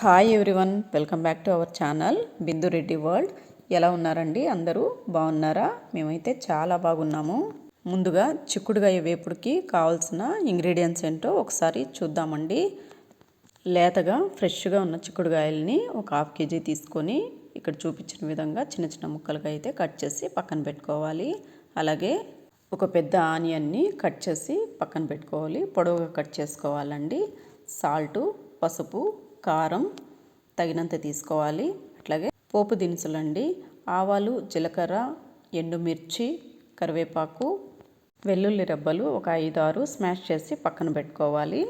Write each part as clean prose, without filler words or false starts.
Hi everyone, welcome back to our channel Bindu Reddy world. ఎలా ఉన్నారండి? అందరూ బాగున్నారా? మేమైతే చాలా బాగున్నాము. ముందుగా చిక్కుడుగాయ వేపుడుకి కావాల్సిన ఇంగ్రీడియంట్స్ ఏంటో ఒకసారి చూద్దామండి. లేతగా ఫ్రెష్గా ఉన్న చిక్కుడుగాయల్ని ఒక హాఫ్ కేజీ తీసుకొని ఇక్కడ చూపించిన విధంగా చిన్న చిన్న ముక్కలుగా అయితే కట్ చేసి పక్కన పెట్టుకోవాలి. అలాగే ఒక పెద్ద ఆనియన్ని కట్ చేసి పక్కన పెట్టుకోవాలి. పొడవుగా కట్ చేసుకోవాలండి. సాల్టు, పసుపు, కారం తగినంత తీసుకోవాలి. అట్లాగే పోపు దినుసులండి, ఆవాలు, జీలకర్ర, ఎండుమిర్చి, కరివేపాకు, వెల్లుల్లి రెబ్బలు ఒక 5-6 స్మాష్ చేసి పక్కన పెట్టుకోవాలి.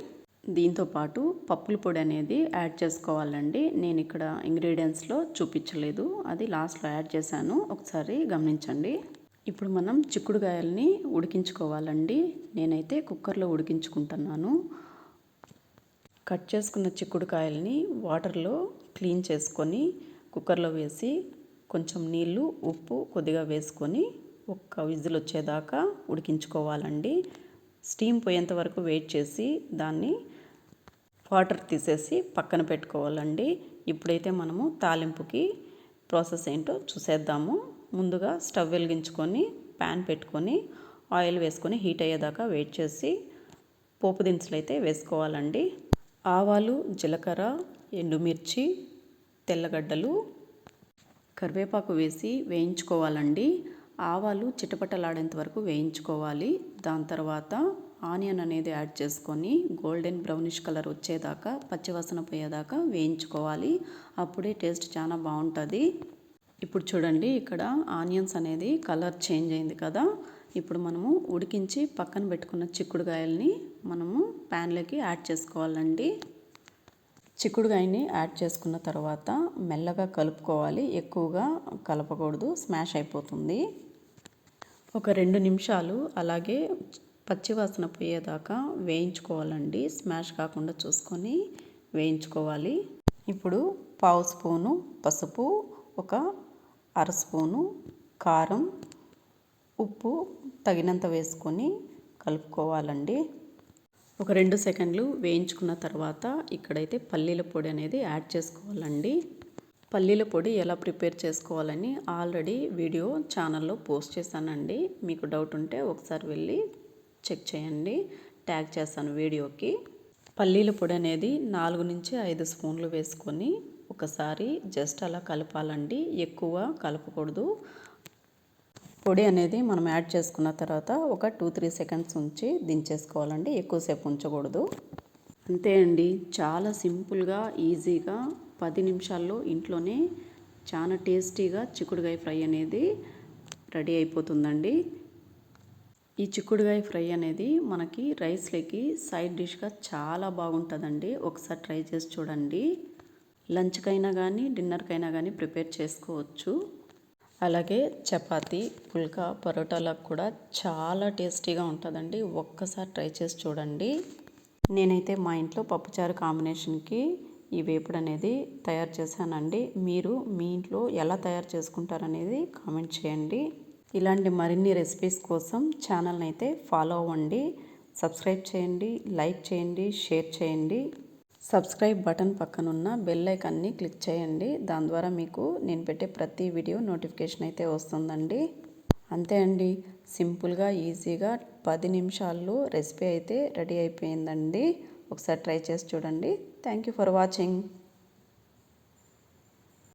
దీంతోపాటు పప్పుల పొడి అనేది యాడ్ చేసుకోవాలండి. నేను ఇక్కడ ఇంగ్రీడియంట్స్లో చూపించలేదు, అది లాస్ట్లో యాడ్ చేశాను, ఒకసారి గమనించండి. ఇప్పుడు మనం చిక్కుడుగాయల్ని ఉడికించుకోవాలండి. నేనైతే కుక్కర్లో ఉడికించుకుంటున్నాను. కట్ చేసుకున్న చిక్కుడుకాయల్ని వాటర్లో క్లీన్ చేసుకొని కుక్కర్లో వేసి కొంచెం నీళ్ళు, ఉప్పు కొద్దిగా వేసుకొని ఒక్క విజిల్ వచ్చేదాకా ఉడికించుకోవాలండి. స్టీమ్ పోయేంత వరకు వెయిట్ చేసి దాన్ని వాటర్ తీసేసి పక్కన పెట్టుకోవాలండి. ఇప్పుడైతే మనము తాలింపుకి ప్రాసెస్ ఏంటో చూసేద్దాము. ముందుగా స్టవ్ వెలిగించుకొని ప్యాన్ పెట్టుకొని ఆయిల్ వేసుకొని హీట్ అయ్యేదాకా వెయిట్ చేసి పోపు దినుసులు అయితే వేసుకోవాలండి. ఆవాలు, జీలకర్ర, ఎండుమిర్చి, తెల్లగడ్డలు, కరివేపాకు వేసి వేయించుకోవాలండి. ఆవాలు చిటపటలాడేంత వరకు వేయించుకోవాలి. దాని తర్వాత ఆనియన్ అనేది యాడ్ చేసుకొని గోల్డెన్ బ్రౌనిష్ కలర్ వచ్చేదాకా, పచ్చివాసన పోయేదాకా వేయించుకోవాలి. అప్పుడే టేస్ట్ చాలా బాగుంటుంది. ఇప్పుడు చూడండి, ఇక్కడ ఆనియన్స్ అనేది కలర్ చేంజ్ అయింది కదా. ఇప్పుడు మనము ఉడికించి పక్కన పెట్టుకున్న చిక్కుడుకాయల్ని మనము ప్యాన్లోకి యాడ్ చేసుకోవాలండి. చిక్కుడుకాయని యాడ్ చేసుకున్న తర్వాత మెల్లగా కలుపుకోవాలి. ఎక్కువగా కలపకూడదు, స్మాష్ అయిపోతుంది. ఒక 2 నిమిషాలు అలాగే పచ్చివాసన పోయేదాకా వేయించుకోవాలండి. స్మాష్ కాకుండా చూసుకొని వేయించుకోవాలి. ఇప్పుడు 1/2 స్పూను పసుపు, ఒక 1/2 స్పూను కారం, ఉప్పు తగినంత వేసుకొని కలుపుకోవాలండి. ఒక 2 సెకండ్లు వేయించుకున్న తర్వాత ఇక్కడైతే పల్లీల పొడి అనేది యాడ్ చేసుకోవాలండి. పల్లీల పొడి ఎలా ప్రిపేర్ చేసుకోవాలని ఆల్రెడీ వీడియో ఛానల్లో పోస్ట్ చేశానండి. మీకు డౌట్ ఉంటే ఒకసారి వెళ్ళి చెక్ చేయండి, ట్యాగ్ చేస్తాను వీడియోకి. పల్లీల పొడి అనేది 4 నుంచి 5 స్పూన్లు వేసుకొని ఒకసారి జస్ట్ అలా కలపాలండి. ఎక్కువ కలపకూడదు. పొడి అనేది మనం యాడ్ చేసుకున్న తర్వాత ఒక 2-3 సెకండ్స్ ఉంచి దించేసుకోవాలండి. ఎక్కువసేపు ఉంచకూడదు. అంతే అండి, చాలా సింపుల్గా ఈజీగా 10 నిమిషాల్లో ఇంట్లోనే చాలా టేస్టీగా చిక్కుడుకాయ ఫ్రై అనేది రెడీ అయిపోతుందండి. ఈ చిక్కుడుకాయ ఫ్రై అనేది మనకి రైస్లోకి సైడ్ డిష్గా చాలా బాగుంటుందండి. ఒకసారి ట్రై చేసి చూడండి. లంచ్కైనా కానీ డిన్నర్కైనా కానీ ప్రిపేర్ చేసుకోవచ్చు. అలాగే చపాతీ, పుల్కా, పరోటాలకు కూడా చాలా టేస్టీగా ఉంటుందండి. ఒక్కసారి ట్రై చేసి చూడండి. నేనైతే మా ఇంట్లో పప్పుచారు కాంబినేషన్కి ఈ వేపుడు అనేది తయారు చేశానండి. మీరు మీ ఇంట్లో ఎలా తయారు చేసుకుంటారనేది కామెంట్ చేయండి. ఇలాంటి మరిన్ని రెసిపీస్ కోసం ఛానల్ని అయితే ఫాలో అవ్వండి. సబ్స్క్రైబ్ చేయండి, లైక్ చేయండి, షేర్ చేయండి. సబ్స్క్రైబ్ బటన్ పక్కనున్న బెల్ ఐకాన్ని క్లిక్ చేయండి. దాని ద్వారా మీకు నేను పెట్టే ప్రతి వీడియో నోటిఫికేషన్ అయితే వస్తుందండి. అంతే అండి, సింపుల్గా ఈజీగా 10 నిమిషాల్లో రెసిపీ అయితే రెడీ అయిపోయిందండి. ఒకసారి ట్రై చేసి చూడండి. Thank you for watching.